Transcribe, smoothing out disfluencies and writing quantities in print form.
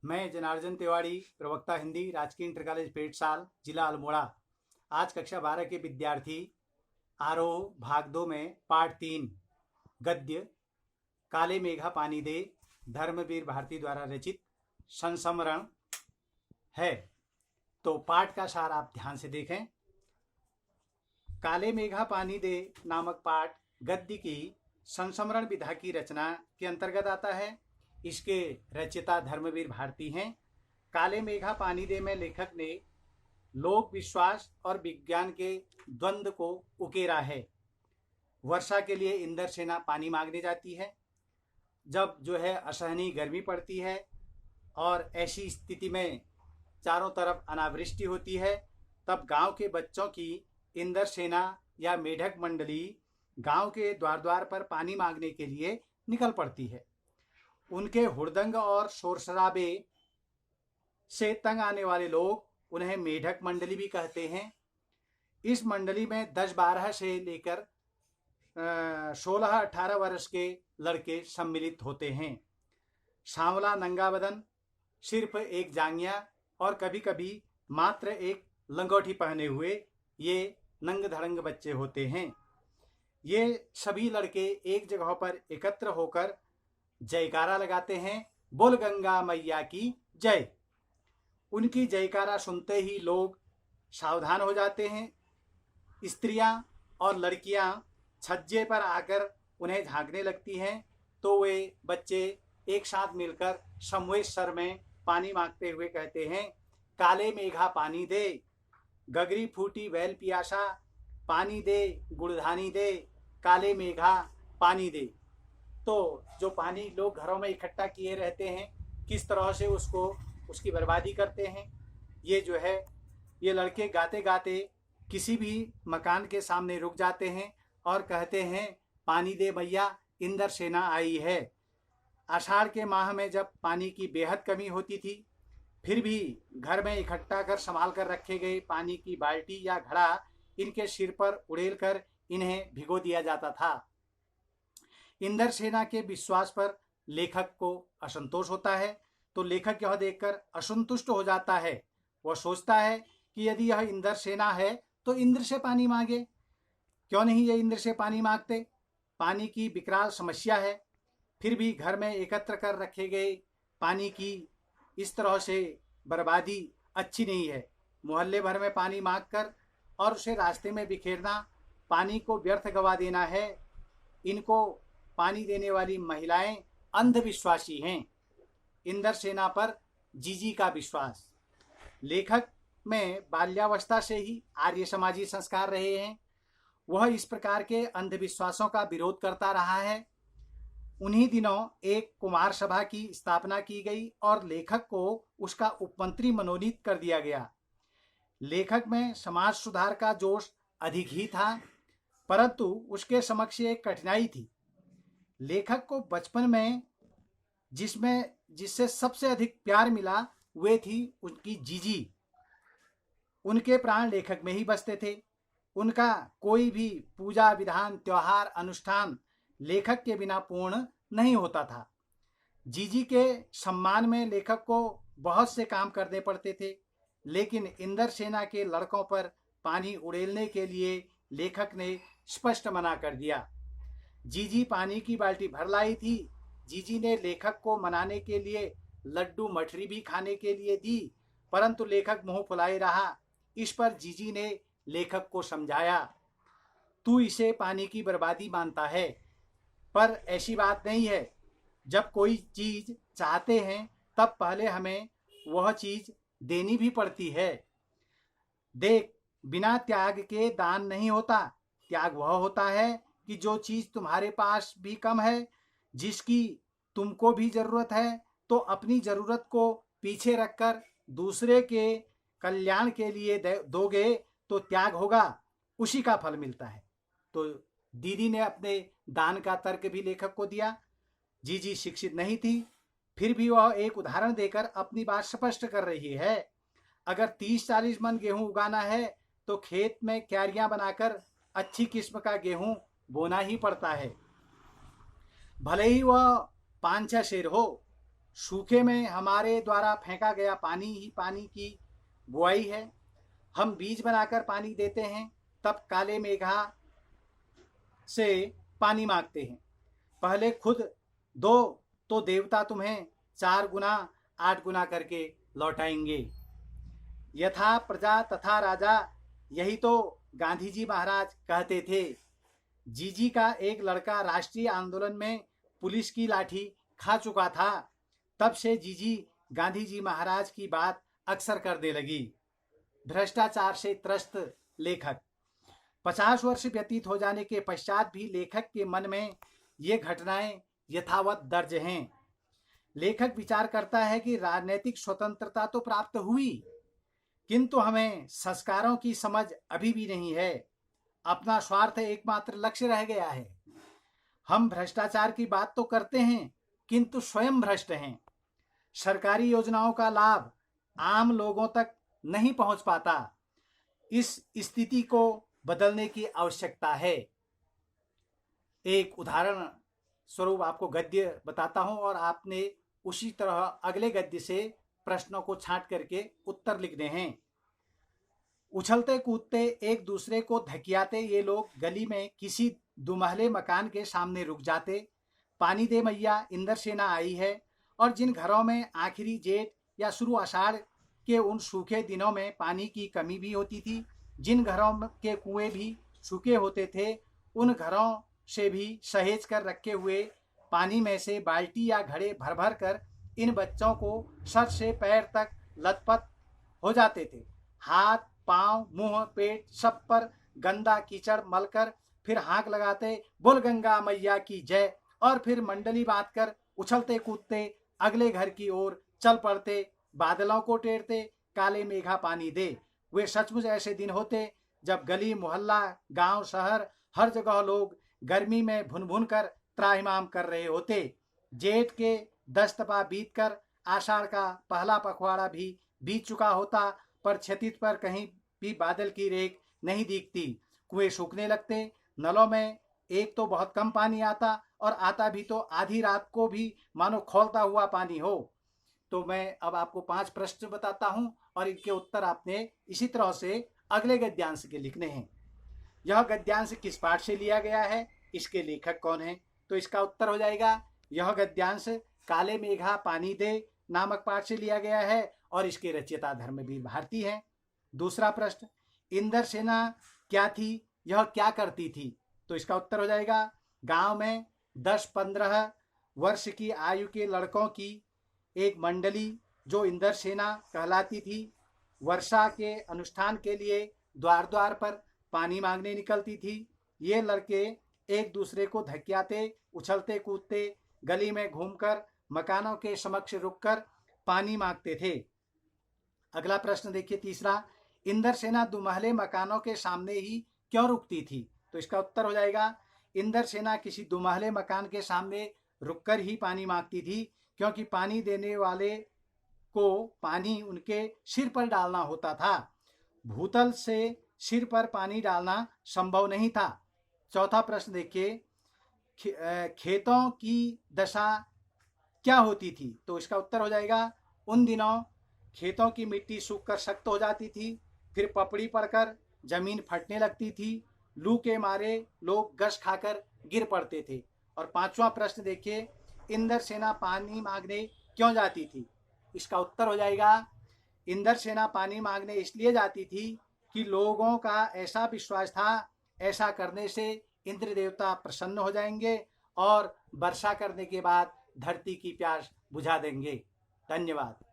मैं जनार्दन तिवारी, प्रवक्ता हिंदी, राजकीय इंटर कॉलेज पेटसाल, जिला अल्मोड़ा। आज कक्षा 12 के विद्यार्थी आरोह भाग 2 में पाठ 3 गद्य काले मेघा पानी दे धर्मवीर भारती द्वारा रचित संस्मरण है। तो पाठ का सार आप ध्यान से देखें। काले मेघा पानी दे नामक पाठ गद्य की संस्मरण विधा की रचना के अंतर्गत आता है। इसके रचयिता धर्मवीर भारती हैं। काले मेघा पानी दे में लेखक ने लोक विश्वास और विज्ञान के द्वंद्व को उकेरा है। वर्षा के लिए इंद्र सेना पानी मांगने जाती है। जब असहनीय गर्मी पड़ती है और ऐसी स्थिति में चारों तरफ अनावृष्टि होती है, तब गांव के बच्चों की इंद्र सेना या मेढक मंडली गांव के द्वार द्वार पर पानी मांगने के लिए निकल पड़ती है। उनके हुड़दंग और शोर शराबे से तंग आने वाले लोग उन्हें मेढक मंडली भी कहते हैं। इस मंडली में 10-12 से लेकर 16-18 वर्ष के लड़के सम्मिलित होते हैं। सांवला नंगा बदन, सिर्फ एक जांघिया और कभी कभी मात्र एक लंगोटी पहने हुए ये नंग धड़ंग बच्चे होते हैं। ये सभी लड़के एक जगह पर एकत्र होकर जयकारा लगाते हैं, बोल गंगा मैया की जय। उनकी जयकारा सुनते ही लोग सावधान हो जाते हैं। स्त्रियां और लड़कियां छज्जे पर आकर उन्हें झांकने लगती हैं, तो वे बच्चे एक साथ मिलकर समवेत स्वर में पानी मांगते हुए कहते हैं, काले मेघा पानी दे, गगरी फूटी बैल पियासा, पानी दे गुड़धानी दे, काले मेघा पानी दे। तो जो पानी लोग घरों में इकट्ठा किए रहते हैं, किस तरह से उसकी बर्बादी करते हैं। ये लड़के गाते गाते किसी भी मकान के सामने रुक जाते हैं और कहते हैं, पानी दे मैया, इंद्र सेना आई है। आषाढ़ के माह में जब पानी की बेहद कमी होती थी, फिर भी घर में इकट्ठा कर संभाल कर रखे गए पानी की बाल्टी या घड़ा इनके सिर पर उड़ेल कर इन्हें भिगो दिया जाता था। इंद्र सेना के विश्वास पर लेखक को असंतोष होता है, तो लेखक यह देखकर असंतुष्ट हो जाता है। वह सोचता है कि यदि यह इंद्र सेना है तो इंद्र से पानी मांगे, क्यों नहीं ये इंद्र से पानी मांगते। पानी की विकराल समस्या है, फिर भी घर में एकत्र कर रखे गए पानी की इस तरह से बर्बादी अच्छी नहीं है। मोहल्ले भर में पानी मांगकर और उसे रास्ते में बिखेरना, पानी को व्यर्थ गवा देना है। इनको पानी देने वाली महिलाएं अंधविश्वासी हैं। इंद्र सेना पर जीजी का विश्वास। लेखक में बाल्यावस्था से ही आर्य समाजी संस्कार रहे हैं। वह इस प्रकार के अंधविश्वासों का विरोध करता रहा है। उन्हीं दिनों एक कुमार सभा की स्थापना की गई और लेखक को उसका उपमंत्री मनोनीत कर दिया गया। लेखक में समाज सुधार का जोश अधिक ही था, परंतु उसके समक्ष एक कठिनाई थी। लेखक को बचपन में जिससे सबसे अधिक प्यार मिला वे थी उनकी जीजी। उनके प्राण लेखक में ही बसते थे। उनका कोई भी पूजा विधान, त्योहार, अनुष्ठान लेखक के बिना पूर्ण नहीं होता था। जीजी के सम्मान में लेखक को बहुत से काम करने पड़ते थे, लेकिन इंद्र सेना के लड़कों पर पानी उड़ेलने के लिए लेखक ने स्पष्ट मना कर दिया। जीजी पानी की बाल्टी भर लाई थी। जीजी ने लेखक को मनाने के लिए लड्डू मठरी भी खाने के लिए दी, परंतु लेखक मुंह फुलाए रहा। इस पर जीजी ने लेखक को समझाया, तू इसे पानी की बर्बादी मानता है, पर ऐसी बात नहीं है। जब कोई चीज चाहते हैं तब पहले हमें वह चीज देनी भी पड़ती है। देख, बिना त्याग के दान नहीं होता। त्याग वह होता है कि जो चीज तुम्हारे पास भी कम है, जिसकी तुमको भी जरूरत है, तो अपनी जरूरत को पीछे रखकर दूसरे के कल्याण के लिए दोगे तो त्याग होगा, उसी का फल मिलता है। तो दीदी ने अपने दान का तर्क भी लेखक को दिया। जीजी शिक्षित नहीं थी, फिर भी वह एक उदाहरण देकर अपनी बात स्पष्ट कर रही है। अगर 30-40 मन गेहूं उगाना है तो खेत में क्यारियां बनाकर अच्छी किस्म का गेहूं बोना ही पड़ता है। भले ही वह 5-6 शेर हो, सूखे में हमारे द्वारा फेंका गया पानी ही पानी की बुआई है। हम बीज बनाकर पानी देते हैं, तब काले मेघा से पानी मांगते हैं। पहले खुद दो तो देवता तुम्हें 4 गुना 8 गुना करके लौटाएंगे। यथा प्रजा तथा राजा, यही तो गांधी जी महाराज कहते थे। जीजी का एक लड़का राष्ट्रीय आंदोलन में पुलिस की लाठी खा चुका था। तब से जीजी गांधी जी महाराज की बात अक्सर करने लगी। भ्रष्टाचार से त्रस्त लेखक। 50 वर्ष व्यतीत हो जाने के पश्चात भी लेखक के मन में ये घटनाएं यथावत दर्ज हैं। लेखक विचार करता है कि राजनीतिक स्वतंत्रता तो प्राप्त हुई, किंतु हमें संस्कारों की समझ अभी भी नहीं है। अपना स्वार्थ एकमात्र लक्ष्य रह गया है। हम भ्रष्टाचार की बात तो करते हैं, किंतु स्वयं भ्रष्ट हैं। सरकारी योजनाओं का लाभ आम लोगों तक नहीं पहुंच पाता। इस स्थिति को बदलने की आवश्यकता है। एक उदाहरण स्वरूप आपको गद्य बताता हूं और आपने उसी तरह अगले गद्य से प्रश्नों को छांट करके उत्तर लिखने हैं। उछलते कूदते एक दूसरे को धकियाते ये लोग गली में किसी दुमहले मकान के सामने रुक जाते। पानी दे मैया, इंद्र सेना आई है। और जिन घरों में आखिरी जेठ या शुरू आषाढ़ के उन सूखे दिनों में पानी की कमी भी होती थी, जिन घरों के कुएं भी सूखे होते थे, उन घरों से भी सहेज कर रखे हुए पानी में से बाल्टी या घड़े भर भर कर इन बच्चों को सर से पैर तक लथपथ हो जाते थे। हाथ, पांव, मुंह, पेट सब पर गंदा कीचड़ मलकर फिर हांक लगाते, बोल गंगा मैया की जय, और फिर मंडली बांधकर उछलते कूदते अगले घर की ओर चल पड़ते। बादलों को टेरते, काले मेघा पानी दे। वे सचमुच ऐसे दिन होते जब गली मोहल्ला, गांव, शहर, हर जगह लोग गर्मी में भुन भुन कर त्राहिमाम कर रहे होते। जेठ के 10 तपा बीत कर आषाढ़ का पहला पखवाड़ा भी बीत चुका होता, पर क्षितिज पर कहीं भी बादल की रेख नहीं दिखती। कुएं सूखने लगते। नलों में एक तो बहुत कम पानी आता, और आता भी तो आधी रात को भी मानो खौलता हुआ पानी हो। तो मैं अब आपको 5 प्रश्न बताता हूं और इनके उत्तर आपने इसी तरह से अगले गद्यांश के लिखने हैं। यह गद्यांश किस पाठ से लिया गया है, इसके लेखक कौन है? तो इसका उत्तर हो जाएगा, यह गद्यांश काले मेघा पानी दे नामक पाठ से लिया गया है और इसके रचयिता धर्मवीर भारती हैं। दूसरा प्रश्न, इंद्र सेना क्या थी, यह क्या करती थी? तो इसका उत्तर हो जाएगा, गांव में 10-15 वर्ष की आयु के लड़कों की एक मंडली जो इंद्र सेना कहलाती थी, वर्षा के अनुष्ठान के लिए द्वार द्वार पर पानी मांगने निकलती थी। ये लड़के एक दूसरे को धकियाते, उछलते कूदते, गली में घूमकर मकानों के समक्ष रुककर पानी मांगते थे। अगला प्रश्न देखिए, तीसरा, इंद्र सेना दुमहले मकानों के सामने ही क्यों रुकती थी? तो इसका उत्तर हो जाएगा, इंद्र सेना किसी दुमहले मकान के सामने रुककर ही पानी मांगती थी, क्योंकि पानी देने वाले को पानी उनके सिर पर डालना होता था। भूतल से सिर पर पानी डालना संभव नहीं था। चौथा प्रश्न देखिए, खेतों की दशा क्या होती थी? तो इसका उत्तर हो जाएगा, उन दिनों खेतों की मिट्टी सूखकर सख्त हो जाती थी, फिर पपड़ी पड़कर जमीन फटने लगती थी। लू के मारे लोग गश खाकर गिर पड़ते थे। और पांचवा प्रश्न देखिए, इंद्र सेना पानी मांगने क्यों जाती थी? इसका उत्तर हो जाएगा, इंद्र सेना पानी मांगने इसलिए जाती थी कि लोगों का ऐसा विश्वास था, ऐसा करने से इंद्र देवता प्रसन्न हो जाएंगे और वर्षा करने के बाद धरती की प्यास बुझा देंगे। धन्यवाद।